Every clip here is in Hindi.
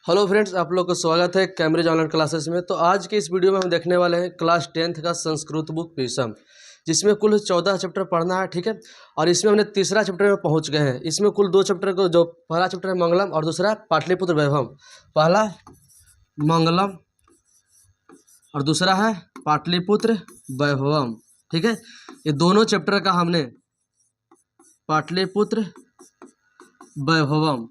हेलो फ्रेंड्स, आप लोग का स्वागत है कैम्ब्रिज ऑनलाइन क्लासेस में। तो आज के इस वीडियो में हम देखने वाले हैं क्लास 10th का संस्कृत बुक पीसम, जिसमें कुल 14 चैप्टर पढ़ना है। ठीक है, और इसमें हमने तीसरा चैप्टर में पहुंच गए हैं। इसमें कुल 2 चैप्टर को, जो पहला चैप्टर है मंगलम और दूसरा पाटलिपुत्र वैभवम। पहला मंगलम और दूसरा है पाटलिपुत्र वैभवम। ठीक है, ये दोनों चैप्टर का हमने पाटलिपुत्र वैभवम,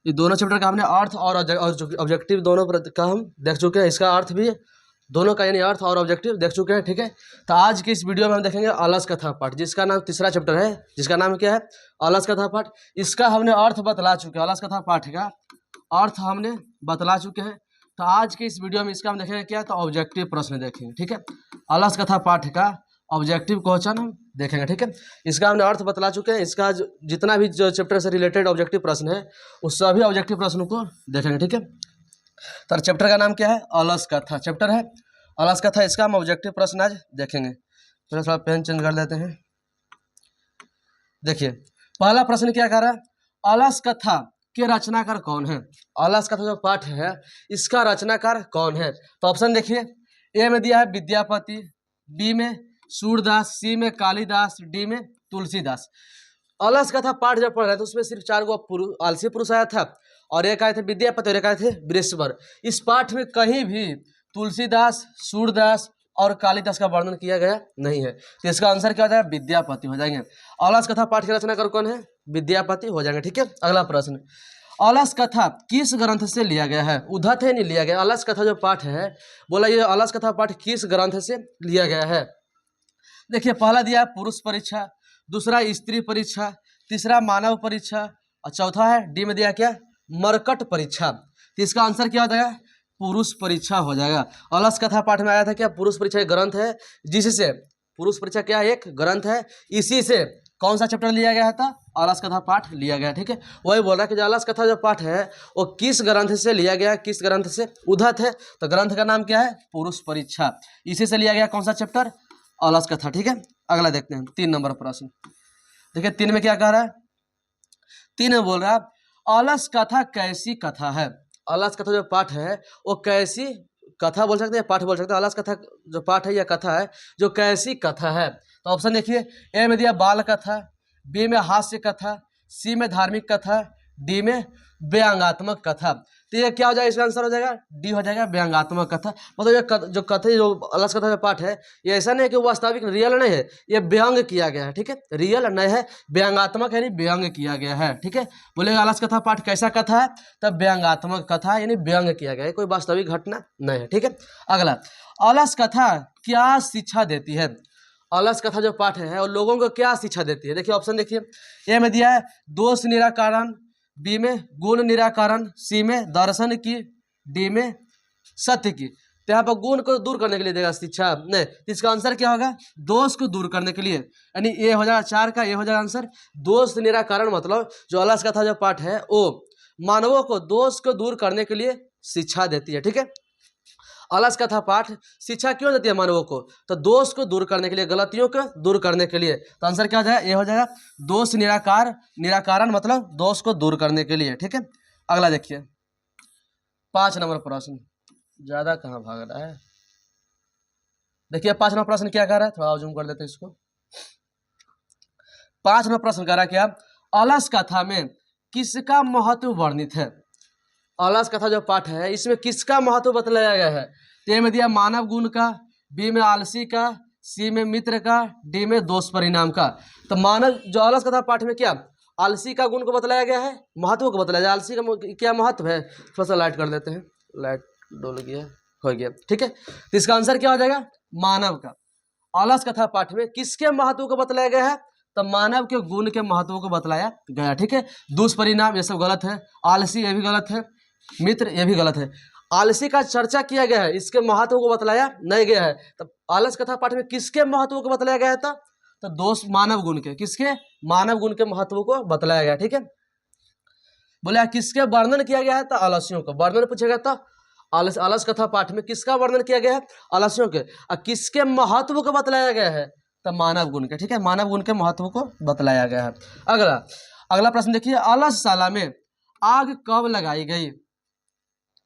ये दोनों चैप्टर का हमने अर्थ और ऑब्जेक्टिव दोनों का हम देख चुके हैं। इसका अर्थ भी दोनों का यानी अर्थ और ऑब्जेक्टिव देख चुके हैं। ठीक है, तो आज की इस वीडियो में हम देखेंगे अलस कथा पाठ, जिसका नाम तीसरा चैप्टर है, जिसका नाम क्या है अलस कथा पाठ। इसका हमने अर्थ बतला चुके हैं, अलस कथा पाठ का अर्थ हमने बतला चुके हैं। तो आज के इस वीडियो में इसका हम देखेंगे क्या, तो ऑब्जेक्टिव प्रश्न देखेंगे। ठीक है, अलस कथा पाठ का ऑब्जेक्टिव क्वेश्चन हम देखेंगे। ठीक है, इसका हमने अर्थ बतला चुके हैं। इसका जितना भी जो चैप्टर से रिलेटेड ऑब्जेक्टिव प्रश्न है, उस सभी ऑब्जेक्टिव प्रश्नों को देखेंगे। ठीक है, तो चैप्टर का नाम क्या है, अलस कथा चैप्टर है, अलस कथा। इसका हम ऑब्जेक्टिव प्रश्न आज देखेंगे। चलो थोड़ा पेन चेंज कर देते हैं। देखिए, पहला प्रश्न क्या कर रहा है, अलस कथा के रचनाकार कौन है। अलस कथा जो पाठ है, इसका रचनाकार कौन है। तो ऑप्शन देखिए, ए में दिया है विद्यापति, बी में सूरदास, सी में कालिदास, डी में तुलसीदास। अलस कथा पाठ जब पढ़ रहे थे उसमें सिर्फ 4 आलसी पुरुष आया था, और एक आए थे विद्यापति और एक आए थे वृषवर। इस पाठ में कहीं भी तुलसीदास, सूरदास और कालिदास का वर्णन किया गया नहीं है। तो इसका आंसर क्या हो जाएगा, विद्यापति हो जाएंगे। अलस कथा पाठ की रचनाकार कौन है, विद्यापति हो जाएंगे। ठीक है, अगला प्रश्न, अलस कथा किस ग्रंथ से लिया गया है। उद्धत है नहीं लिया गया। अलस कथा जो पाठ है, बोला ये अलस कथा पाठ किस ग्रंथ से लिया गया है। देखिए, पहला दिया पुरुष परीक्षा, दूसरा स्त्री परीक्षा, तीसरा मानव परीक्षा और चौथा है डी में दिया क्या, मरकट परीक्षा। तो इसका आंसर क्या हो जाएगा, पुरुष परीक्षा हो जाएगा। अलस कथा पाठ में आया था क्या, पुरुष परीक्षा एक ग्रंथ है, जिससे पुरुष परीक्षा क्या एक ग्रंथ है, इसी से कौन सा चैप्टर लिया गया था, अलस कथा पाठ लिया गया। ठीक है, वही बोल रहा है कि जो अलस कथा जो पाठ है वो किस ग्रंथ से लिया गया, किस ग्रंथ से, उद्धत है, तो ग्रंथ का नाम क्या है, पुरुष परीक्षा। इसी से लिया गया कौन सा चैप्टर, अलस कथा। ठीक है, अगला देखते हैं 3 नंबर प्रश्न। देखिए 3 में क्या कह रहा है, 3 में बोल रहा है अलस कथा कैसी कथा है। अलस कथा जो पाठ है वो कैसी कथा बोल सकते हैं, पाठ बोल सकते हैं। अलस कथा जो पाठ है या कथा है जो कैसी कथा है। तो ऑप्शन देखिए, ए में दिया बाल कथा, बी में हास्य कथा, सी में धार्मिक कथा, डी में व्यंग्यात्मक कथा। तो ये क्या हो जाएगा, इसका आंसर हो जाएगा डी हो जाएगा, व्यंग्यात्मक कथा। मतलब ये जो कथा, जो अलस कथा का पाठ है, ये ऐसा नहीं है कि वास्तविक रियल नहीं है, ये व्यंग किया गया है। ठीक है, रियल नहीं है, व्यंग्यात्मक यानी व्यंग किया गया है। ठीक है, बोलेगा अलस कथा पाठ कैसा कथा है, तब व्यंग्यात्मक कथा यानी व्यंग किया गया है, कोई वास्तविक घटना नहीं है। ठीक है, अगला, अलस कथा क्या शिक्षा देती है। अलस कथा जो पाठ है और लोगों को क्या शिक्षा देती है। देखिए ऑप्शन देखिए, ए में दिया है दोष निराकरण, बी में गुण निराकरण, सी में दर्शन की, डी में सत्य की। तो यहाँ पर गुण को दूर करने के लिए देगा शिक्षा नहीं, तो इसका आंसर क्या होगा, दोष को दूर करने के लिए, यानी ए हो जाएगा 4 का, ये हो जाएगा आंसर। दोष निराकरण मतलब जो अलस कथा जो पाठ है वो मानवों को दोष को दूर करने के लिए शिक्षा देती है। ठीक है, अलस कथा पाठ शिक्षा क्यों देती है मानवों को, तो दोष को दूर करने के लिए, गलतियों को दूर करने के लिए। तो आंसर क्या हो जाएगा, ये हो जाएगा दोष निराकरण मतलब दोष को दूर करने के लिए। ठीक है, अगला देखिए 5 नंबर प्रश्न, ज्यादा कहाँ भाग रहा है। देखिए 5 नंबर प्रश्न क्या कह रहा है, थोड़ा जूम कर देते हैं इसको। 5 नंबर प्रश्न कह रहा है क्या, अलस कथा में किसका महत्व वर्णित है। अलस कथा जो पाठ है इसमें किसका महत्व बतलाया गया है। तो ए में दिया मानव गुण का, बी में आलसी का, सी में मित्र का, डी में दोष परिणाम का। तो मानव जो अलस कथा पाठ में क्या आलसी का गुण को बतलाया गया है, महत्व को बतलाया गया। आलसी का क्या महत्व है, थोड़ा सा लाइट कर देते हैं, लाइट डोल गया, हो गया। ठीक है, तो इसका आंसर क्या हो जाएगा, मानव का। अलस कथा पाठ में किसके महत्व को बतलाया गया है, तो मानव के गुण के महत्व को बतलाया गया। ठीक है, दुष्परिणाम ये सब गलत है, आलसी ये भी गलत है, मित्र ये भी गलत है। आलसी का चर्चा किया गया है, इसके महत्व को बतलाया नहीं गया है। तो अलस कथा पाठ में किसके महत्व को बतलाया गया था, तो दोष मानव गुण के, किसके, मानव गुण के महत्व को बतलाया गया। ठीक है, बोले किसके वर्णन किया गया है, तो आलस्यों का वर्णन पूछेगा। तो अलस कथा पाठ में किसका वर्णन किया गया है, आलस्यों के। और किसके महत्व को बतलाया गया है, तो मानव गुण के। ठीक है, मानव गुण के महत्व को बतलाया गया है। अगला प्रश्न देखिए, अलस शाला में आग कब लगाई गई?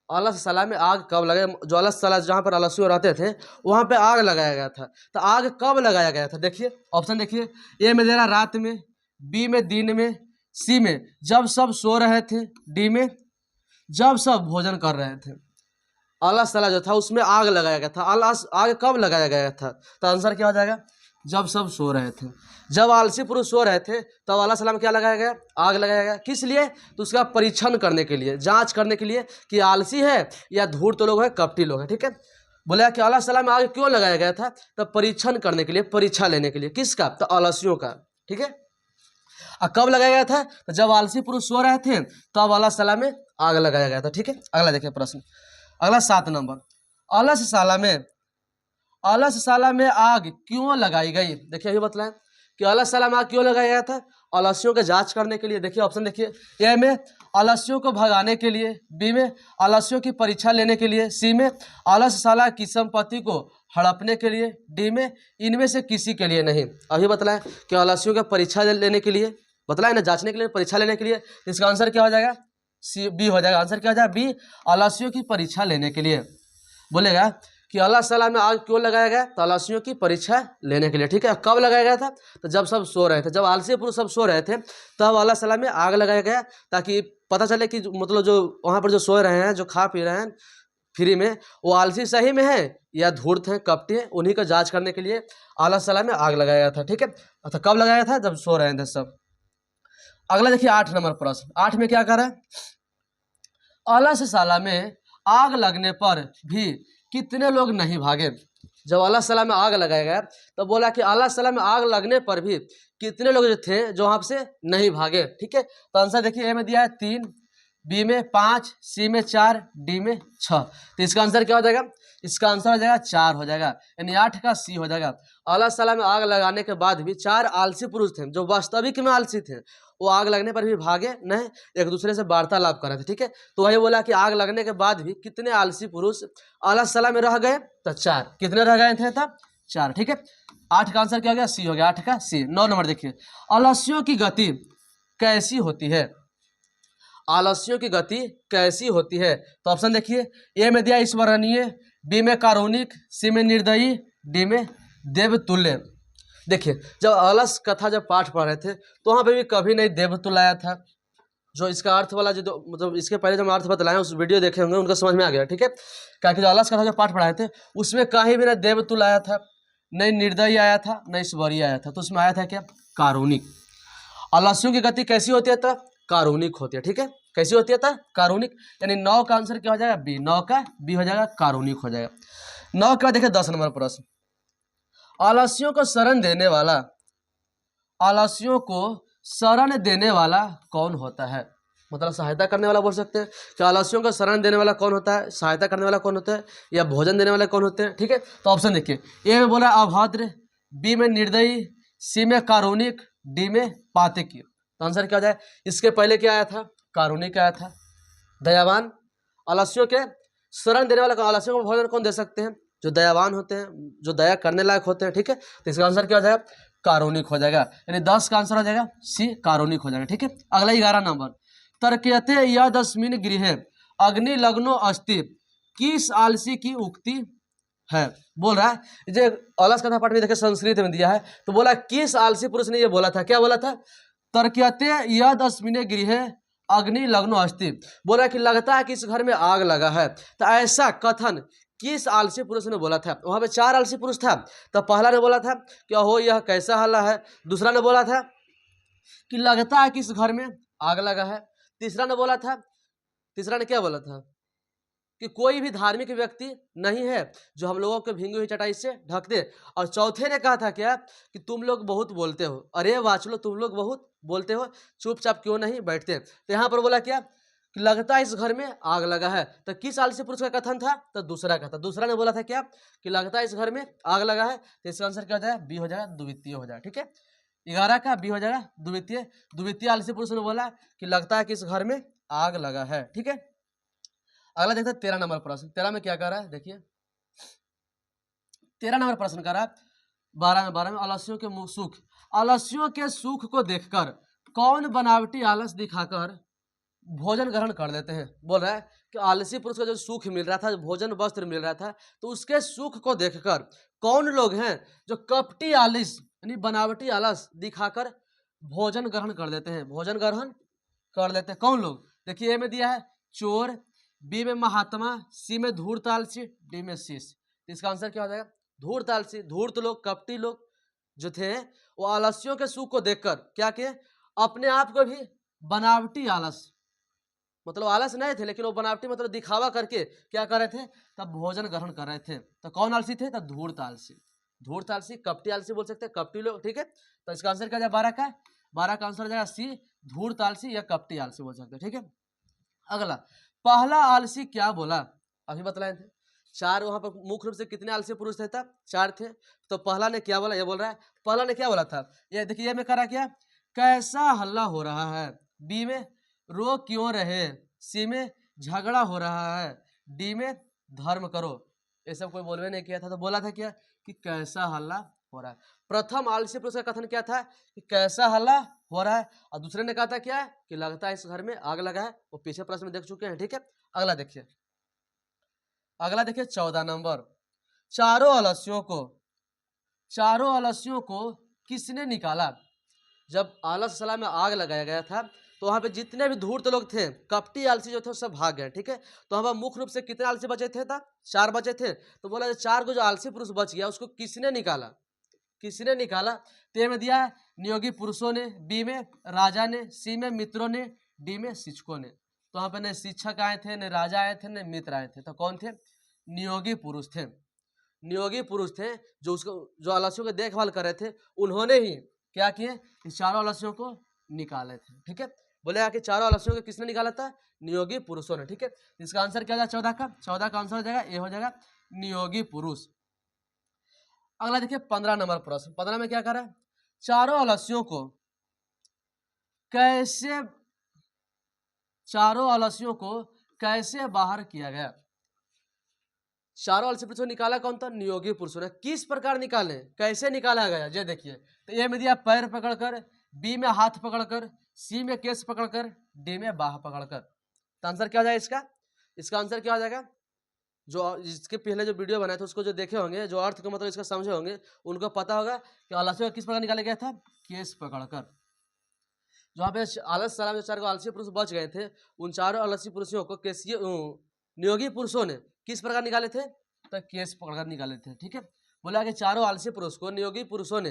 अलससाला में आग कब लगाई? जो अलससाला जहाँ पर अलसियों रहते थे वहाँ पे आग लगाया गया था। तो आग कब लगाया गया था? देखिए ऑप्शन देखिए, ए में दे रहा रात में, बी में दिन में, सी में जब सब सो रहे थे, डी में जब सब भोजन कर रहे थे। अलससाला जो था उसमें आग लगाया गया था। आग कब लगाया गया था? तो आंसर क्या हो जाएगा? जब सब सो रहे थे। जब आलसी पुरुष सो रहे थे तब अल्लाह सलाम क्या लगाया गया? आग लगाया गया। किस लिए? तो उसका परीक्षण करने के लिए, जांच करने के लिए कि आलसी है या धूर्त लोग है, कपटी लोग है। ठीक है, बोला कि अल्लाह सलाम में आग क्यों लगाया गया था? तो परीक्षण करने के लिए, परीक्षा लेने के लिए। किसका? तो आलसियों का। ठीक है, और कब लगाया गया था? तो जब आलसी पुरुष सो रहे थे तब अल्लाह सलाम में आग लगाया गया था। ठीक है, अगला देखिए प्रश्न, अगला 7 नंबर, अलससाला में आग क्यों लगाई गई? देखिए अभी बतलाएं कि अलससाला में आग क्यों लगाया गया था? आलस्यों का जांच करने के लिए। देखिए ऑप्शन देखिए, ए में आलस्यों को भगाने के लिए, बी में आलस्यों की परीक्षा लेने के लिए, सी में अलससाला की संपत्ति को हड़पने के लिए, डी में इनमें से किसी के लिए नहीं। अभी बतलाएं कि आलस्यों का परीक्षा लेने के लिए, बतलाएं ना, जांचने के लिए, परीक्षा लेने के लिए। इसका आंसर क्या हो जाएगा? सी, बी हो जाएगा। आंसर क्या हो जाएगा? बी, आलस्यों की परीक्षा लेने के लिए। बोलेगा कि अल्लाह सलाम में आग क्यों लगाया गया? तो आलसियों की परीक्षा लेने के लिए। ठीक है, कब लगाया गया था? तो जब सब सो रहे थे, जब आलसी पुरुष सब सो रहे थे तब अल्लाह सलाम में आग लगाया गया, ताकि पता चले कि मतलब जो वहाँ पर जो सो रहे हैं, जो खा पी रहे हैं फ्री में, वो आलसी सही में है या धूर्त हैं, कपटी हैं, उन्हीं का जांच करने के लिए अल्लाह सलाम में आग लगाया गया था। ठीक है, तो कब लगाया था? जब सो रहे थे सब। अगला देखिए 8 नंबर प्रश्न, 8 में क्या कर रहा है? अलससाला में आग लगने पर भी कितने लोग नहीं भागे? जब अल्लाह सलाह में आग लगाया गया तो बोला कि अल्लाह सलाह में आग लगने पर भी कितने लोग जो थे जो वहाँ से नहीं भागे। ठीक है, तो आंसर देखिए, ए में दिया है 3, बी में 5, सी में 4, डी में 6। तो इसका आंसर क्या हो जाएगा? इसका आंसर हो जाएगा 4 हो जाएगा, यानी 8 का सी हो जाएगा। अल्लाह सलाह में आग लगाने के बाद भी 4 आलसी पुरुष थे जो वास्तविक में आलसी थे, वो आग लगने पर भी भागे नहीं, एक दूसरे से वार्तालाप कर रहे थे। ठीक है, तो वही बोला कि आग लगने के बाद भी कितने आलसी पुरुष अल्लाह सलाह में रह गए? तो 4। कितने रह गए थे तब? 4। ठीक है, 8 का आंसर क्या हो गया? सी हो गया, 8 का सी। 9 नंबर देखिए, आलस्यों की गति कैसी होती है? आलस्यों की गति कैसी होती है? तो ऑप्शन देखिए, ए में दिया ईश्वरणीय, बी में कारुणिक, सी में निर्दयी, डी में देवतुल्य। देखिए जब अलस कथा जब पाठ पढ़ रहे थे तो वहाँ पे भी कभी नहीं देवतुल्य आया था। जो इसका अर्थ वाला जो मतलब इसके पहले जो हम अर्थ बतलाएं उस वीडियो देखे होंगे, उनका समझ में आ गया। ठीक है, क्या कि जो अलस कथा जो पाठ पढ़ाए थे उसमें कहीं भी ना देवतुल्य आया था, नहीं निर्दयी आया था, नहीं ईश्वरीय आया था। तो उसमें आया था क्या? कारुणिक। आलस्यों की गति कैसी होती है? तो कारुणिक होती है। ठीक है, कैसी होती है? तो कारुणिक, यानी 9 का आंसर क्या हो जाएगा? बी। 9 का बी हो जाएगा, कारुणिक हो जाएगा। 9 के बाद देखिए 10 नंबर प्रश्न, आलस्यों को शरण देने वाला, आलस्यों को शरण देने वाला कौन होता है? मतलब सहायता करने वाला बोल सकते हैं कि आलस्यों को शरण देने वाला कौन होता है, सहायता करने वाला कौन होता है, या भोजन देने वाले कौन होते हैं? ठीक है, तो ऑप्शन देखिए, ए में बोला अभद्र, बी में निर्दयी, सी में कारुणिक, डी में पातिकी। तो आंसर क्या हो जाए? इसके पहले क्या आया था? कारुणिक आया था, दयावान। आलस्यों के शरण देने वाला, आलस्यों को भोजन कौन दे सकते हैं? जो दयावान होते हैं, जो दया करने लायक होते हैं। ठीक है, तो इसका आंसर क्या हो जाएगा? कारुणिक हो जाएगा, यानी 10 का आंसर हो जाएगा सी, कारुणिक हो जाएगा। ठीक है, अगला 11 नंबर, तर्कयते यदस्मिन् गृहे अग्नि लग्नो अस्ति किस आलसी की उक्ति है? बोल रहा है जो अलस कथा पाठ में देखे संस्कृत में दिया है, तो बोला किस आलसी पुरुष ने ये बोला था? क्या बोला था? तर्कयते यदस्मिन् गृहे अग्नि लग्नो अस्ति, बोला कि लगता है कि इस घर में आग लगा है। तो ऐसा कथन किस आलसी पुरुष ने बोला था? वहां पे 4 आलसी पुरुष था। तो पहला ने बोला था कि हो यह कैसा हल्ला है, दूसरा ने बोला था कि लगता है कि इस घर में आग लगा है, तीसरा ने बोला था, तीसरा ने क्या बोला था कि कोई भी धार्मिक व्यक्ति नहीं है जो हम लोगों को भींगी हुई चटाई से ढक दे, और चौथे ने कहा था क्या कि तुम लोग बहुत बोलते हो, अरे वाचलो तुम लोग बहुत बोलते हो, चुपचाप क्यों नहीं बैठते। तो यहाँ पर बोला क्या कि लगता है इस घर में आग लगा है। तो किस आलसी पुरुष का कथन था? तो दूसरा का था। दूसरा ने बोला था क्या कि लगता है इस घर में आग लगा है। तो इसका आंसर क्या हो जाएगा? बी हो जाएगा, द्वितीय हो जाएगा। ठीक है, 11 का बी हो जाएगा, द्वितीय। द्वितीय आलसी पुरुष ने बोला कि लगता है कि इस घर में आग लगा है। ठीक है, अगला देखते हैं 13 नंबर प्रश्न। 13 में क्या कर रहा है? देखिए 13 नंबर प्रश्न कर रहा है 12 में आलस्यों के सुख, आलस्यों के सुख को देखकर कौन बनावटी आलस दिखाकर भोजन ग्रहण कर लेते हैं। बोल रहा है कि आलसी पुरुष को जो सुख मिल रहा था, जो भोजन वस्त्र मिल रहा था, तो उसके सुख को देखकर कौन लोग हैं जो कपटी आलस यानी बनावटी आलस दिखाकर भोजन ग्रहण कर लेते हैं, भोजन ग्रहण कर लेते हैं। कौन लोग? देखिए ए में दिया है चोर, बी में महात्मा, सी में धूर्त आलसी, डी में शीश। इसका आंसर क्या हो जाएगा? धूर्त आलसी। धूर्त लोग, कपटी लोग जो थे वो आलस्यों के सुख को देखकर क्या किए? अपने आप को भी बनावटी आलस, मतलब आलस नहीं थे लेकिन वो बनावटी मतलब दिखावा करके क्या कर रहे थे? तब भोजन ग्रहण कर रहे थे। तो कौन आलसी थे? तब धूर्त आलसी। धूर्त आलसी, कपटी आलसी बोल सकते हैं, कपटी लोग। ठीक है, तो इसका आंसर क्या जाएगा? 12 का 12 का आंसर हो जाएगा सी, धूर्त आलसी या कपटी आलसी बोल सकते हैं। ठीक है, अगला, पहला आलसी क्या बोला? अभी बतलाए थे। चार वहां पर मुख्य रूप से कितने आलसी पुरुष थे? तब 4 थे। तो पहला ने क्या बोला? ये बोल रहा है पहला ने क्या बोला था? ये देखिए, ये में करा क्या? कैसा हल्ला हो रहा है। बी में रो क्यों रहे। सी में झगड़ा हो रहा है। डी में धर्म करो। ये सब कोई बोलवे नहीं किया था, तो बोला था क्या? कि कैसा हल्ला हो रहा है। प्रथम आलसी पुरुष का कथन क्या था? कि कैसा हल्ला हो रहा है। और दूसरे ने कहा था क्या? कि लगता है इस घर में आग लगा है। वो पीछे प्रश्न में देख चुके हैं। ठीक है, अगला देखिए, अगला देखिए 14 नंबर। चारों आलस्यों को किसने निकाला? जब आलस सला में आग लगाया गया था तो वहां पे जितने भी धूर्त लोग थे, कपटी आलसी जो थे, सब भाग गए। ठीक है, तो वहां मुख्य रूप से कितने आलसी बचे थे? था 4 बचे थे। तो बोला 4 को जो आलसी पुरुष बच गया उसको किसने निकाला? किसने निकाला? तो में दिया है नियोगी पुरुषों ने, बी में राजा ने, सी में मित्रों ने, डी में शिक्षकों ने। तो वहां पे न शिक्षक आए थे, न राजा आए थे, न मित्र आए थे। तो कौन थे? नियोगी पुरुष थे। नियोगी पुरुष थे जो उसको, जो आलस्यों की देखभाल कर रहे थे। उन्होंने ही क्या किए? इस चारों आलस्यों को निकाले थे। ठीक है, बोले कि चारों आलस्यों को किसने निकाला था? नियोगी पुरुषों ने। ठीक है, इसका आंसर क्या हो जाएगा? 14 का आंसर हो जाएगा, ये हो जाएगा नियोगी पुरुष। अगला देखिए 15 नंबर प्रश्न। 15 में क्या कर रहा है? चारों आलस्यों को कैसे बाहर किया गया? चारों आलसी पुरुषों निकाला कौन था? नियोगी पुरुषों ने। किस प्रकार निकाले, कैसे निकाला गया? ये देखिए, तो ए में दिया पैर पकड़कर, बी में हाथ पकड़कर, सी में केस पकड़कर, डी में बाह पकड़कर। तो आंसर क्या हो जाएगा इसका? इसका आंसर क्या हो जाएगा? जो इसके पहले जो वीडियो बनाए थे उसको जो देखे होंगे, जो अर्थ को मतलब इसका समझे होंगे, उनको पता होगा कि आलस्यों को किस प्रकार निकाला गया था? केस पकड़कर। जहाँ पे आलस सलाम जो 4 को आलसी पुरुष बच गए थे, उन चारों आलसी पुरुषों को केसीय नियोगी पुरुषों ने किस प्रकार निकाले थे? तो केस पकड़कर निकाले थे। ठीक है, बोला कि चारों आलसी पुरुष को नियोगी पुरुषों ने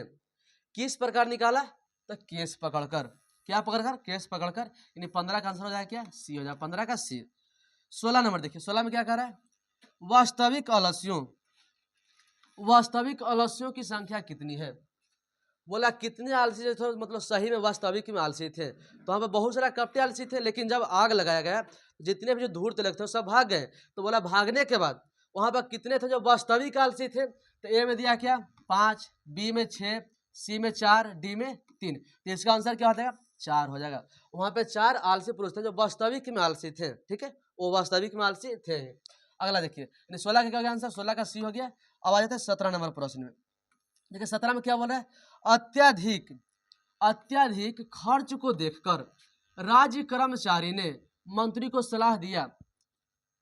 किस प्रकार निकाला? तो केस पकड़कर। क्या पकड़कर? केस पकड़कर। यानी 15 का आंसर हो जाएगा क्या? सी हो जाएगा, 15 का सी। 16 नंबर देखिए, 16 में क्या कर रहा है? वास्तविक आलस्यों की संख्या कितनी है? बोला कितने आलसी थे, मतलब सही में वास्तविक में आलसी थे। तो वहाँ पर बहुत सारा कपटे आलसी थे, लेकिन जब आग लगाया गया जितने भी जो धूर्त लोग थे सब भाग गए। तो बोला भागने के बाद वहाँ पर कितने थे जो वास्तविक आलसी थे? तो ए में दिया क्या? 5, बी में 6, सी में 4, डी में 3। तो इसका आंसर क्या हो जाएगा? 4 हो जाएगा। वहाँ पे 4 आलसी पुरुष थे जो वास्तविक में आलसी थे। ठीक है, वो वास्तविक में आलसी थे। अगला देखिए, 16 का क्या हो गया आंसर? 16 का सी हो गया। अब आ जाते हैं 17 नंबर प्रश्न में। देखिए 17 में क्या बोल रहा है? अत्यधिक खर्च को देखकर राज्य कर्मचारी ने मंत्री को सलाह दिया।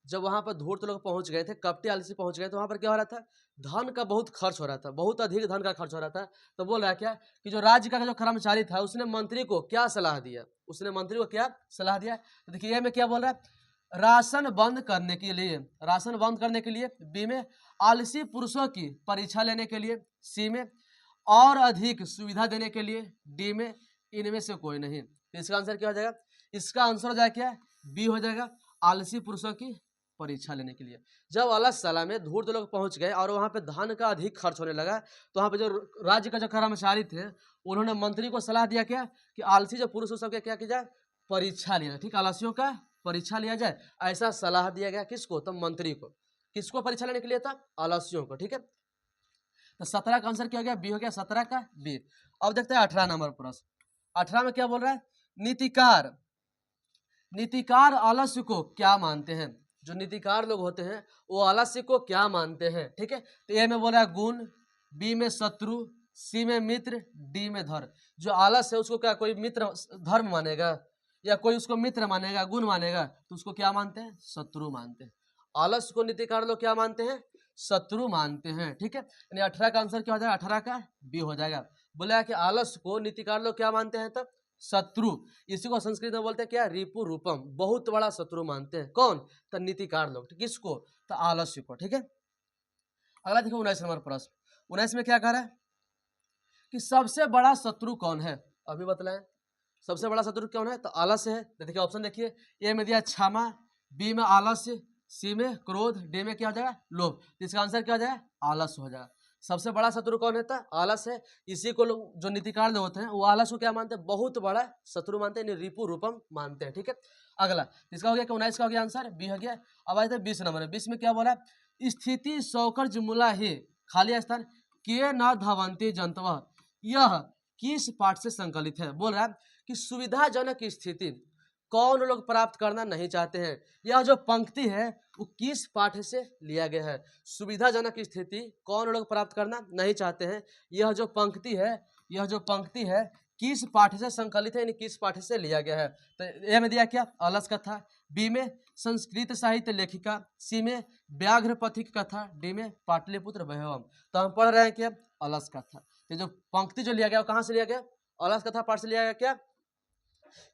जब वहां पर धूर्त लोग पहुंच गए थे, कपटी आलसी पहुंच गए, तो वहां पर क्या हो रहा था? धन का बहुत खर्च हो रहा था, बहुत अधिक धन का खर्च हो रहा था। तो बोल रहा है क्या? कि जो राज्य का जो कर्मचारी था उसने मंत्री को क्या सलाह दिया? उसने मंत्री को क्या सलाह दिया? तो देखिए में क्या बोल रहा है? राशन बंद करने के लिए, बी में आलसी पुरुषों की परीक्षा लेने के लिए, सी में और अधिक सुविधा देने के लिए, डी में इनमें से कोई नहीं। तो इसका आंसर क्या हो जाएगा? इसका आंसर हो जाएगा क्या? बी हो जाएगा, आलसी पुरुषों की परीक्षा लेने के लिए। जब आलस साला में धूर्त लोग पहुंच गए और वहां पे धन का अधिक खर्च होने लगा, तो वहां पे जो राज्य का जो कर्मचारी थे उन्होंने मंत्री को सलाह दिया क्या? कि आलसी जो पुरुष सबके क्या किया जाए? परीक्षा लिया। ठीक, आलसियों का परीक्षा लिया जाए, ऐसा सलाह दिया गया। किसको? तो मंत्री को। किसको परीक्षा लेने के लिए था? आलसियों को। ठीक है, तो 17 का आंसर क्या हो गया? बी हो गया, 17 का बी। अब देखते हैं 18 नंबर प्रश्न। 18 में क्या बोल रहा है? नीतिकार आलस्य को क्या मानते हैं? जो नीतिकार लोग होते हैं वो आलस्य को क्या मानते हैं? ठीक है, तो ए में बोल रहा है गुण, बी में शत्रु, सी में मित्र, डी में धर्म। जो आलस है उसको क्या कोई मित्र धर्म मानेगा? या कोई उसको मित्र मानेगा, गुण मानेगा, तो उसको क्या मानते हैं? शत्रु मानते हैं। आलस्य को नीतिकार लोग क्या मानते हैं? शत्रु मानते हैं। ठीक है, यानी 18 का आंसर क्या हो जाएगा? 18 का बी हो जाएगा। बोला कि आलस्य को नीतिकार लोग क्या मानते हैं? तब शत्रु। इसी को संस्कृत में बोलते हैं क्या? रिपु रूपम, बहुत बड़ा शत्रु मानते हैं। कौन? तो नीतिकार लोग। किसको? तो आलस्य को। ठीक है, अगला देखो 19 नंबर प्रश्न। 19 में क्या कह रहा है कि सबसे बड़ा शत्रु कौन है? अभी बतलाएं, सबसे बड़ा शत्रु कौन है? तो आलस्य है। तो देखिए ऑप्शन देखिए, ए में दिया क्षमा, बी में आलस्य, सी में क्रोध, डी में क्या हो जाएगा? लोभ। तो इसका आंसर क्या हो जाएगा? आलस्य हो जाएगा। सबसे बड़ा शत्रु कौन है? आलस्य है। इसी को लोग जो नीतिकार लोग होते हैं वो आलस्य को क्या मानते हैं? बहुत बड़ा शत्रु मानते हैं, रिपु रूपम मानते हैं। ठीक है, अगला इसका हो गया कि 19 का हो गया आंसर, बी हो गया। अब आए थे 20 नंबर। 20 में क्या बोला? स्थिति सौकर्ज मूला ही खाली स्थान के न धावंती जंतव, यह किस पाठ से संकलित है? बोल रहा है कि सुविधाजनक स्थिति कौन लोग प्राप्त करना नहीं चाहते हैं। यह जो पंक्ति है वो किस पाठ से लिया गया है? सुविधाजनक स्थिति कौन लोग प्राप्त करना नहीं चाहते हैं, यह जो पंक्ति है, यह जो पंक्ति है किस पाठ से संकलित है, यानी किस पाठ से लिया गया है? तो ए में दिया क्या? अलस कथा, बी में संस्कृत साहित्य लेखिका, सी में व्याघ्र पथिक कथा, डी में पाटलिपुत्र वैभवम। तो हम पढ़ रहे हैं क्या? अलस कथा। तो जो पंक्ति जो लिया गया वो कहाँ से लिया गया? अलस कथा पाठ से लिया गया। क्या?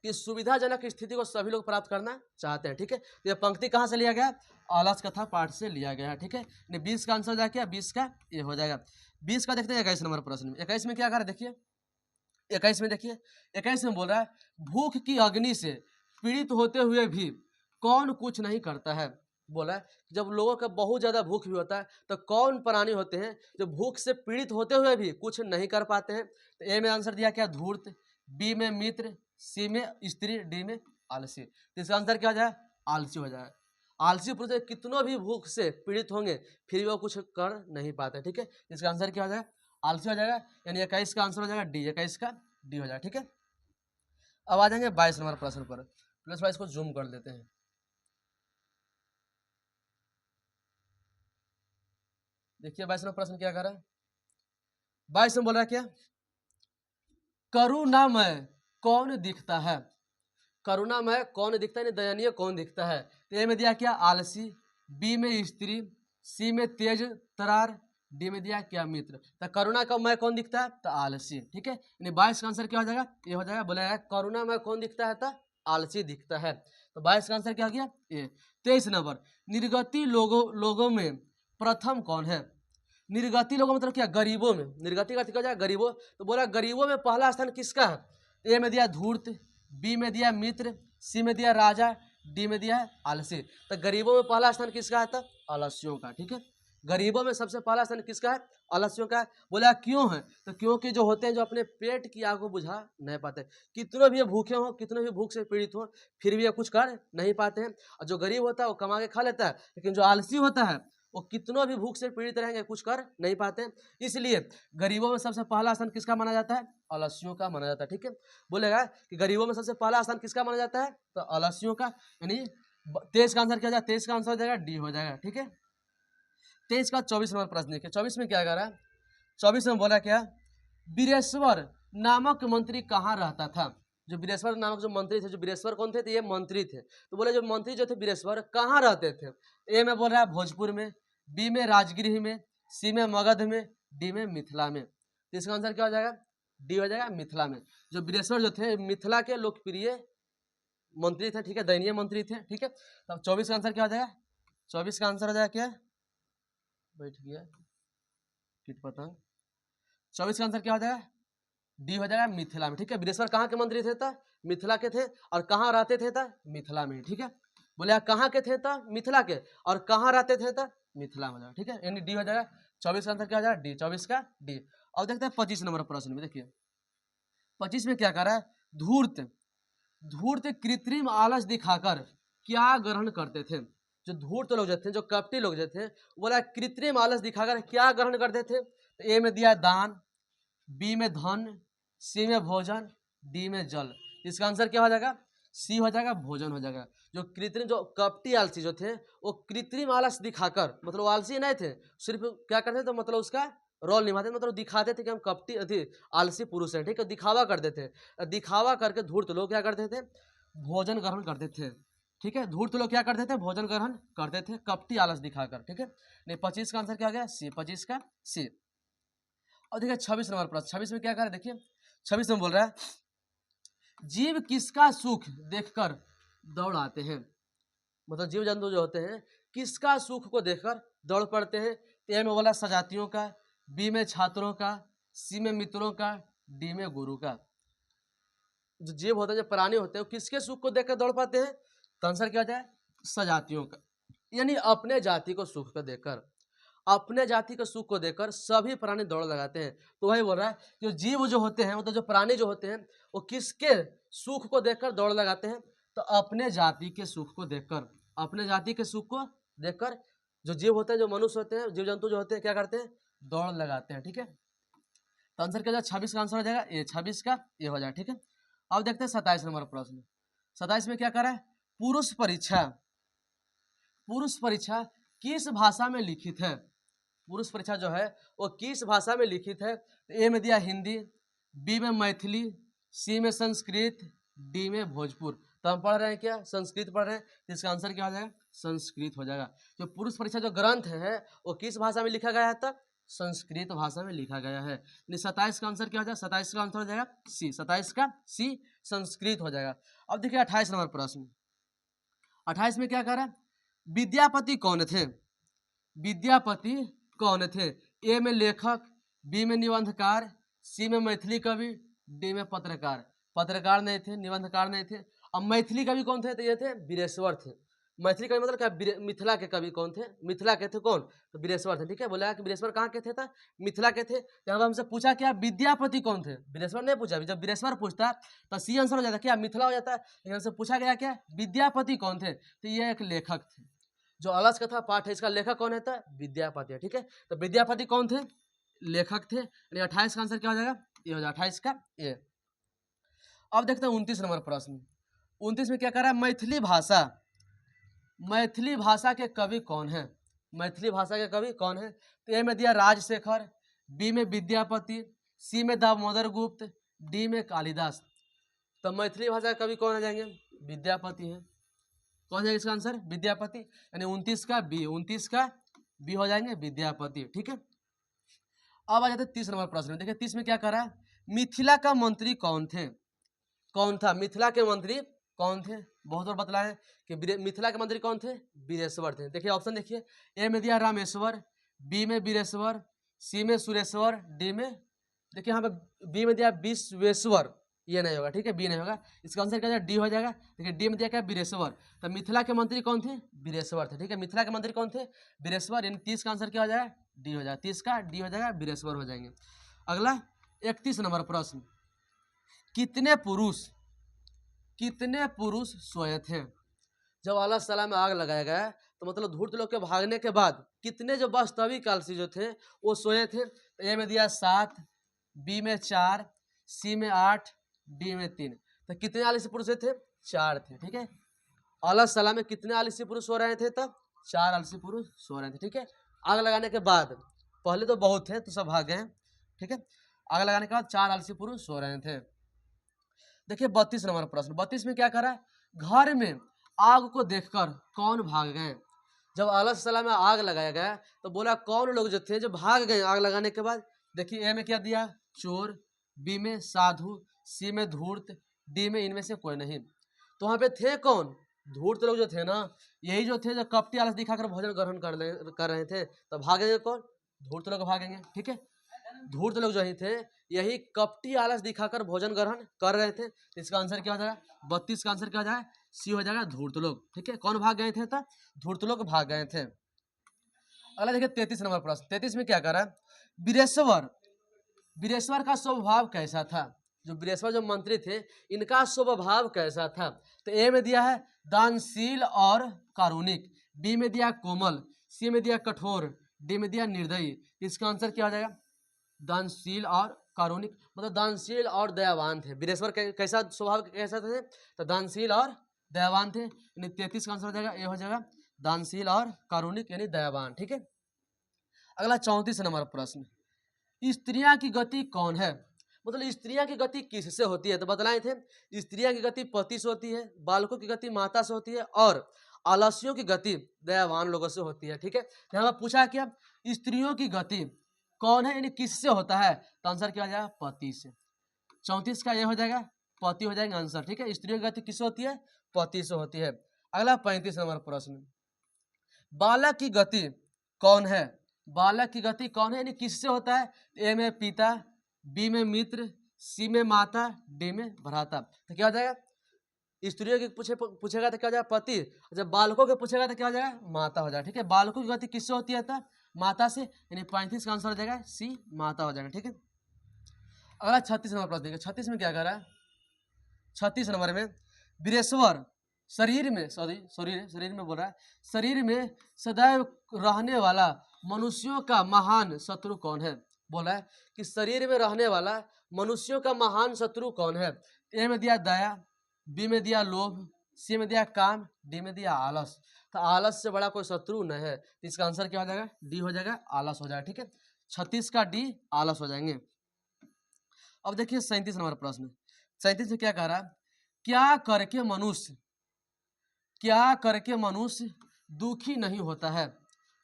कि सुविधाजनक स्थिति को सभी लोग प्राप्त करना चाहते हैं। ठीक है, तो यह पंक्ति कहाँ से लिया गया? अलस कथा पाठ से लिया गया है। ठीक है, 20 का आंसर हो जाएगा क्या? 20 का ये हो जाएगा। 20 का देखते हैं 21 नंबर प्रश्न में। 21 में क्या कर रहा है देखिए, 21 में देखिए, 21 में बोल रहा है भूख की अग्नि से पीड़ित होते हुए भी कौन कुछ नहीं करता है? बोला है जब लोगों का बहुत ज्यादा भूख भी होता है तो कौन प्राणी होते हैं जो भूख से पीड़ित होते हुए भी कुछ नहीं कर पाते हैं? तो ए में आंसर दिया क्या? धूर्त, बी में मित्र, सी में स्त्री, डी में आलसी। तो इसका आंसर क्या हो जाए? आलसी हो जाए। आलसी पुरुष कितनों भी भूख से पीड़ित होंगे फिर भी वो कुछ कर नहीं पाते। ठीक है, इसका आंसर क्या हो जाए? आलसी हो जाएगा। यानी 21 का आंसर हो जाएगा डी, 21 का डी हो जाएगा। ठीक है, अब आ जाएंगे 22 नंबर प्रश्न पर। प्लस 22 को जूम कर लेते हैं। देखिए 22 नंबर प्रश्न क्या कर रहा है? 22 में बोल रहा है क्या? करुणामय कौन दिखता है? करुणामय कौन दिखता है, दयनीय कौन दिखता है? तो ए में दिया क्या? आलसी, बी में स्त्री, सी में तेज तरार, डी में दिया क्या? मित्र। तो करुणा का मय कौन दिखता है? तो आलसी। ठीक है, यानी 22 का आंसर क्या हो जाएगा? ये हो जाएगा। बोला करुणामय कौन दिखता है? तो आलसी दिखता है। तो 22 का आंसर क्या हो गया? ये। 23 नंबर, निर्गति लोगों में प्रथम कौन है? निर्गति लोगों मतलब क्या? गरीबों में। निर्गति का अर्थ क्या हो जाएगा? गरीबों। तो बोला गरीबों में पहला स्थान किसका है? ए में दिया धूर्त, बी में दिया मित्र, सी में दिया राजा, डी में दिया है आलसी। तो गरीबों में पहला स्थान किसका है? तो आलस्यों का। ठीक है, गरीबों में सबसे पहला स्थान किसका है? आलस्यों का है। बोला क्यों है? तो क्योंकि जो होते हैं जो अपने पेट की आग को बुझा नहीं पाते, कितने भी ये भूखे हो, कितने भी भूख से पीड़ित हो, फिर भी ये कुछ कर नहीं पाते हैं। और जो गरीब होता है वो कमा के खा लेता है, लेकिन जो आलसी होता है वो कितनों भी भूख से पीड़ित रहेंगे कुछ कर नहीं पाते हैं। इसलिए गरीबों में सबसे पहला स्थान किसका माना जाता है? आलस्यों का माना जाता है। ठीक है, बोलेगा कि गरीबों में सबसे पहला स्थान किसका माना जाता है? तो आलस्यों का। यानी 23 का आंसर क्या हो जाएगा? 23 का आंसर हो जाएगा डी हो जाएगा। ठीक है, 23 का 24 नंबर प्रश्न देखिए। 24 में क्या कर रहा है? 24 में बोला क्या? बीरेश्वर नामक मंत्री कहाँ रहता था? जो बीरेश्वर नामक जो मंत्री थे, जो बीरेश्वर कौन थे? तो ये मंत्री थे। तो बोले जो मंत्री जो थे बीरेश्वर कहाँ रहते थे? ए में बोल रहा है भोजपुर में, बी में राजगृह में, सी में मगध में, डी में मिथिला में। तो इसका आंसर क्या हो जाएगा? डी हो जाएगा मिथिला में। जो बीरेश्वर जो थे मिथिला के लोकप्रिय मंत्री थे। ठीक है, दयनीय मंत्री थे। ठीक है, तब 24 का आंसर क्या हो जाएगा? 24 का आंसर हो जाएगा क्या? बैठ गया किट पतंग। 24 का आंसर क्या हो जाएगा? डी हो जाएगा मिथिला में। ठीक है, बीरेश्वर कहाँ के मंत्री थे? था मिथिला के थे। और कहाँ रहते थे? था मिथिला में। ठीक है, बोले कहाँ के थे? था मिथिला के। और कहाँ रहते थे? था मिथिला में। ठीक है, यानी डी हो जाएगा। 24 का आंसर क्या हो जाएगा? डी, 24 का डी। अब देखते हैं 25 नंबर प्रश्न में। देखिए 25 में क्या कर रहा है? धूर्त धूर्त कृत्रिम आलस दिखाकर क्या ग्रहण करते थे? जो धूर्त लोग जो थे, जो कपटी लोग जो थे, बोला कृत्रिम आलस दिखाकर क्या ग्रहण करते थे? तो ए में दिया दान, बी में धन, सी में भोजन, डी में जल। इसका आंसर क्या हो जाएगा? सी हो जाएगा, भोजन हो जाएगा। जो कृत्रिम जो कपटी आलसी जो थे वो कृत्रिम आलस दिखाकर, मतलब आलसी नहीं थे, सिर्फ क्या करते थे? तो मतलब उसका रोल निभाते, मतलब दिखाते थे कि हम कपटी आलसी पुरुष हैं। ठीक है, दिखावा करते थे। दिखावा करके धूर्त लोग क्या करते थे? भोजन ग्रहण करते थे। ठीक है, धूर्त लोग क्या करते थे? भोजन ग्रहण करते थे कपटी आलस दिखाकर। ठीक है, नहीं 25 का आंसर क्या आ गया? सी, 25 का सी। और देखिए 26 नंबर प्रश्न, 26 में क्या कर देखिए 26 में बोल रहा है जीव किसका सुख देखकर दौड़ आते हैं। मतलब जीव जंतु जो होते हैं किसका सुख को देखकर दौड़ पड़ते हैं। तो ए में बोला सजातियों का, बी में छात्रों का, सी में मित्रों का, डी में गुरु का। जो जीव होते हैं, जो प्राणी होते हैं, वो किसके सुख को देखकर दौड़ पाते हैं? तो आंसर क्या हो जाए? सजातियों का, यानी अपने जाति को सुख को देखकर, अपने जाति के सुख को देखकर सभी प्राणी दौड़ लगाते हैं। तो वही बोल रहा है जो जीव जो होते हैं, मतलब जो प्राणी जो होते हैं, वो किसके सुख को देखकर दौड़ लगाते हैं? तो अपने जाति के सुख को देखकर, अपने जाति के सुख को देखकर जो जीव होते हैं, जो मनुष्य होते हैं, जीव जंतु जो होते हैं, क्या करते हैं? दौड़ लगाते हैं। ठीक है, तो आंसर क्या हो जाएगा? 26 का आंसर हो जाएगा ये, 26 का ये हो जाएगा। ठीक है, अब देखते हैं 27 नंबर प्रश्न। 27 में क्या कर रहा है? पुरुष परीक्षा, पुरुष परीक्षा किस भाषा में लिखित है? पुरुष परीक्षा जो है वो किस भाषा में लिखित है? तो ए में दिया हिंदी, बी में मैथिली, सी में संस्कृत, डी में भोजपुर। तो हम पढ़ रहे हैं क्या? संस्कृत पढ़ रहे हैं, तो इसका आंसर क्या हो जाएगा? संस्कृत हो जाएगा। जो पुरुष परीक्षा जो ग्रंथ है वो किस भाषा में लिखा गया है? तब संस्कृत भाषा में लिखा गया है। 27 का आंसर क्या हो जाएगा? 27 का आंसर हो जाएगा सी, 27 का सी संस्कृत हो जाएगा। अब देखिए 28 नंबर प्रश्न। 28 में क्या कह रहा है? विद्यापति कौन थे? विद्यापति कौन थे? ए में लेखक, बी में निबंधकार, सी में मैथिली कवि, डी में पत्रकार। पत्रकार नहीं थे, निबंधकार नहीं थे। अब मैथिली कवि कौन थे? तो ये थे वीरेश्वर थे। मैथिली कवि मतलब क्या? मिथिला के कवि कौन थे? मिथिला के थे कौन? तो वीरेश्वर थे। ठीक है, बोला कि वीरेश्वर कहाँ के थे? था मिथिला के थे। यहाँ हमसे पूछा क्या विद्यापति कौन थे? वीरेश्वर नहीं पूछा। जब वीरेश्वर पूछता तो सी आंसर हो जाता, क्या मिथिला हो जाता। लेकिन हमसे पूछा गया क्या विद्यापति कौन थे? तो ये एक लेखक थे। जो अलस कथा पाठ है इसका लेखक कौन है? तो विद्यापति है। ठीक है, तो विद्यापति कौन थे? लेखक थे। यानी 28 का आंसर क्या हो जाएगा? ये हो जाएगा 28 का ये। अब देखते हैं 29 नंबर प्रश्न। 29 में क्या कर रहा है? मैथिली भाषा, मैथिली भाषा के कवि कौन है? मैथिली भाषा के कवि कौन है? तो ए में दिया राजशेखर, बी में विद्यापति, सी में दामोदर गुप्त, डी में कालिदास। तो मैथिली भाषा के कवि कौन आ जाएंगे? विद्यापति है। कौन है इसका आंसर? विद्यापति। यानी 29 का बी, 29 का बी हो जाएंगे विद्यापति। ठीक है, अब आ जाते 30 नंबर प्रश्न में। देखिए 30 में क्या कर रहा है? मिथिला का मंत्री कौन थे? कौन था? मिथिला के मंत्री कौन थे? बहुत बार बतलाए कि मिथिला के मंत्री कौन थे? वीरेश्वर थे। देखिए ऑप्शन देखिए, ए में दिया रामेश्वर, बी में वीरेश्वर, सी में सुरेश्वर, डी में, देखिए यहाँ पे बी में दिया विश्वेश्वर, ये नहीं होगा। ठीक है, बी नहीं होगा। इसका आंसर क्या डी हो जाएगा। देखिए डी में दिया क्या? वीरेश्वर। तो मिथिला के मंत्री कौन थे? वीरेश्वर थे। ठीक है, मिथिला के मंत्री कौन थे? वीरेश्वर। यानी 30 का आंसर क्या हो जाएगा? डी हो जाएगा। 30 का डी हो जाएगा, वीरेश्वर हो जाएंगे। अगला 31 नंबर प्रश्न। कितने पुरुष सोए थे? जब अल्लाह सलाह में आग लगाया गया तो मतलब धूर्त लोग के भागने के बाद कितने जो वास्तविक कालसी जो थे वो सोए थे? तो ए में दिया 7, बी में 4, सी में 8, डी में 3। तो कितने आलसी पुरुष थे? 4 थे। ठीक है, अल्लाह सलाह में कितने आलसी पुरुष सो रहे थे? तब 4 आलसी पुरुष सो रहे थे। ठीक है, आग लगाने के बाद, पहले तो बहुत थे तो सब भाग गए। ठीक है, आग लगाने के बाद 4 आलसी पुरुष सो रहे थे। देखिए 32 नंबर प्रश्न। 32 में क्या करा? घर में आग को देखकर कौन भाग गए? जब अल्लाह सलाह में आग लगाया गया तो बोला कौन लोग जो थे जो भाग गए आग लगाने के बाद? देखिए ए में क्या दिया? चोर, बी में साधु, सी में धूर्त, डी में इनमें से कोई नहीं। तो वहां पे थे कौन? धूर्त लोग जो थे ना, यही जो थे जो कपटी आलस दिखाकर भोजन ग्रहण कर रहे थे। तो भागेंगे कौन? धूर्त लोग भागेंगे। ठीक है, धूर्त लोग जो ही थे यही कपटी आलस दिखाकर भोजन ग्रहण कर रहे थे। तो इसका आंसर क्या हो जाएगा? 32 का आंसर क्या हो जाएगा? सी हो जाएगा, धूर्त लोग। ठीक है, कौन भाग गए थे? तो धूर्त लोग भाग गए थे। अगला देखिए 33 नंबर प्रश्न। 33 में क्या कर रहा है? वीरेश्वर, वीरेश्वर का स्वभाव कैसा था? जो वीरेश्वर जो मंत्री थे इनका स्वभाव कैसा था? तो ए में दिया है दानशील और कारुणिक, बी में दिया कोमल, सी में दिया कठोर, डी में दिया निर्दयी। इसका आंसर क्या हो जाएगा? दानशील और कारुणिक, मतलब दानशील और दयावान थे। वीरेश्वर कैसा स्वभाव कैसा थे? तो दानशील और दयावान थे। यानी 33 का आंसर हो जाएगा, ये हो जाएगा दानशील और कारुणिक यानी दयावान। ठीक है, अगला 34 नंबर प्रश्न। स्त्रियां की गति कौन है? मतलब स्त्रियां की गति किससे होती है, तो बतलाए थे स्त्रियां की गति पति से होती है, बालकों की गति माता से होती है और आलस्यों की गति दयावान लोगों से होती है। ठीक है, यहाँ पर पूछा क्या स्त्रियों की गति कौन है यानी किससे होता है, तो आंसर क्या हो जाएगा पति से। 34 का ये हो जाएगा पति हो जाएगा आंसर। ठीक है, स्त्रियों की गति किससे होती है, पति से होती है। अगला 35 नंबर प्रश्न, बालक की गति कौन है, बालक की गति कौन है यानी किससे होता है, ए में पिता, बी में मित्र, सी में माता, डी में भ्राता। तो क्या हो जाएगा स्त्रियों की पूछेगा तो क्या हो जाएगा पति, जब बालकों के पूछेगा तो क्या हो जाएगा माता हो जाएगा। ठीक है, बालकों की गति किससे होती है था, माता से, यानी 35 का आंसर हो जाएगा सी माता हो जाएगा। ठीक है, अगला 36 नंबर प्रश्न देखिए, 36 में क्या कर रहा है, 36 नंबर में वीरेश्वर शरीर में शरीर में बोल रहा है, शरीर में सदैव रहने वाला मनुष्यों का महान शत्रु कौन है, बोला है कि शरीर में रहने वाला मनुष्यों का महान शत्रु कौन है। ए में दिया दया, बी में दिया लोभ, सी में दिया काम, डी में दिया आलस। तो आलस से बड़ा कोई शत्रु न है, तो इसका आंसर क्या हो जाएगा डी हो जाएगा आलस हो जाएगा। ठीक है, 36 का डी आलस हो जाएंगे। अब देखिए 37 नंबर प्रश्न, 37 में क्या कह रहा है, क्या करके मनुष्य दुखी नहीं होता है।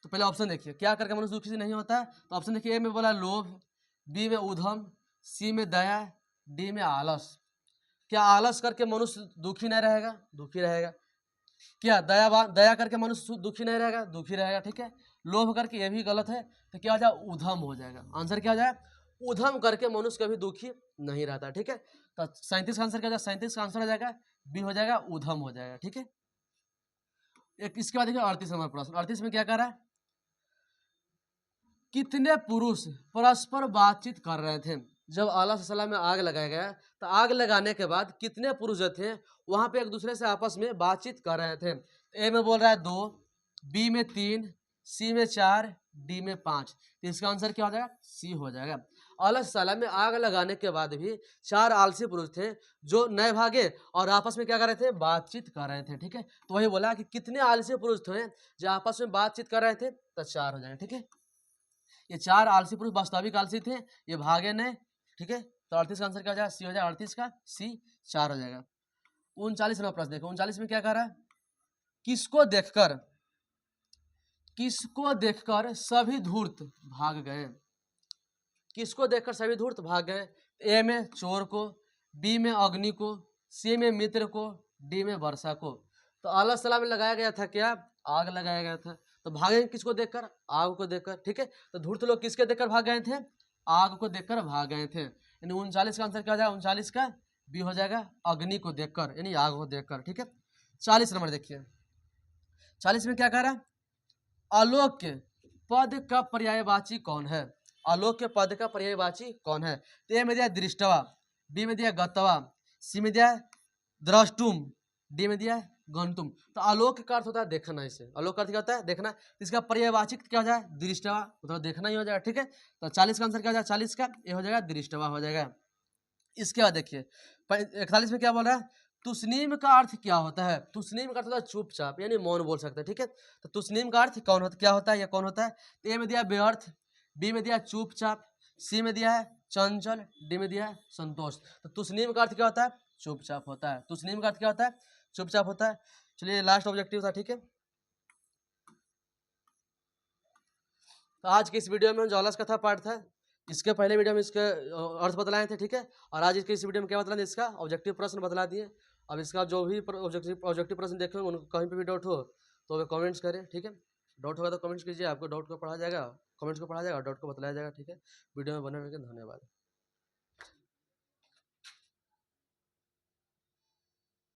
तो पहले ऑप्शन देखिए, क्या करके मनुष्य दुखी नहीं होता है, तो ऑप्शन देखिए ए में बोला लोभ, बी में उधम, सी में दया, डी में आलस। क्या आलस करके मनुष्य दुखी नहीं रहेगा, दुखी रहेगा। क्या दया करके मनुष्य दुखी नहीं रहेगा, दुखी रहेगा। ठीक है, लोभ करके ये भी गलत है, तो क्या हो जाएगा उधम हो जाएगा। आंसर क्या हो जाएगा उधम करके मनुष्य कभी दुखी नहीं रहता। ठीक है, तो 37 का आंसर क्या हो जाएगा, 37 का आंसर हो जाएगा बी हो जाएगा उधम हो जाएगा। ठीक है, एक इसके बाद देखिए 38 नंबर प्रश्न, 38 में क्या कर रहा है, कितने पुरुष परस्पर बातचीत कर रहे थे जब आला सलाम में आग लगाया गया, तो आग लगाने के बाद कितने पुरुष जो थे वहां पे एक दूसरे से आपस में बातचीत कर रहे थे। ए में बोल रहा है 2, बी में 3, सी में 4, डी में 5। तो इसका आंसर क्या हो जाएगा सी हो जाएगा। आला सलाम में आग लगाने के बाद भी 4 आलसी पुरुष थे जो नए भागे और आपस में क्या कर रहे थे बातचीत कर रहे थे। ठीक है, तो वही बोला कि कितने आलसी पुरुष थे जो आपस में बातचीत कर रहे थे, तो 4 हो जाएगा। ठीक है, ये 4 आलसी पुरुष वास्तविक आलसी थे, ये भागे नहीं। ठीक है, तो 38 का आंसर क्या हो जाएगा सी हो जाएगा, 38 का सी 4 हो जाएगा। 39 नंबर प्रश्न देखो, 39 में क्या कह रहा है, किसको देखकर सभी धूर्त भाग गए, किसको देखकर सभी धूर्त भाग गए। ए में चोर को, बी में अग्नि को, सी में मित्र को, डी में वर्षा को। तो आलस सलाह में लगाया गया था क्या आग लगाया गया था, तो भागे किसको देखकर आग को देखकर। ठीक है, तो धूर्त लोग किसके देखकर भाग गए थे, आग को देखकर भाग गए थे। यानी 39 का आंसर क्या हो जाएगा 39 का बी हो जाएगा अग्नि को देखकर यानी आग को देखकर। ठीक है, 40 नंबर देखिए, 40 में क्या कह रहा है, आलोक के पद का पर्यायवाची कौन है, आलोक के पद का पर्यायवाची कौन है। तो ए में दिया दृष्टवा, बी में दिया गतवा, सी में दिया द्रष्टुम, डी में दिया गंतुम। तो आलोक का अर्थ होता है देखना, इसे आलोक का अर्थ क्या होता है देखना, इसका पर्यायवाची क्या हो जाए दृष्टवा, मतलब देखना ही हो जाएगा। ठीक है, तो 40 का आंसर क्या हो जाएगा 40 का ये हो जाएगा दृष्टवा हो जाएगा। इसके बाद देखिए 41 में क्या बोल रहा है, तुस्नीम का अर्थ क्या होता है, तुस्नीम का अर्थ होता है चुपचाप यानी मौन बोल सकते हैं। ठीक है, तो तुस्नीम का अर्थ कौन होता क्या होता है या कौन होता है। तो ए में दिया व्यर्थ, बी में दिया चुपचाप, सी में दिया है चंचल, डी में दिया है संतोष। तो तुस्नीम का अर्थ क्या होता है चुपचाप होता है, तुस्नीम का अर्थ क्या होता है चुपचाप होता है। चलिए लास्ट ऑब्जेक्टिव था। ठीक है, तो आज की इस वीडियो में जो अलस कथा पार्ट था, इसके पहले वीडियो में इसके अर्थ बतलाए थे। ठीक है, और आज इसके इस वीडियो में क्या बतला दिया, इसका ऑब्जेक्टिव प्रश्न बतला दिए। अब इसका जो भी ऑब्जेक्टिव प्रश्न देखे उनको कहीं पे भी डाउट हो तो वे कमेंट्स करें। ठीक है, डाउट होगा तो कमेंट्स कीजिए, आपको डाउट को पढ़ा जाएगा, कमेंट्स को पढ़ा जाएगा, डाउट को बतलाया जाएगा। ठीक है, वीडियो में बने रहने के धन्यवाद।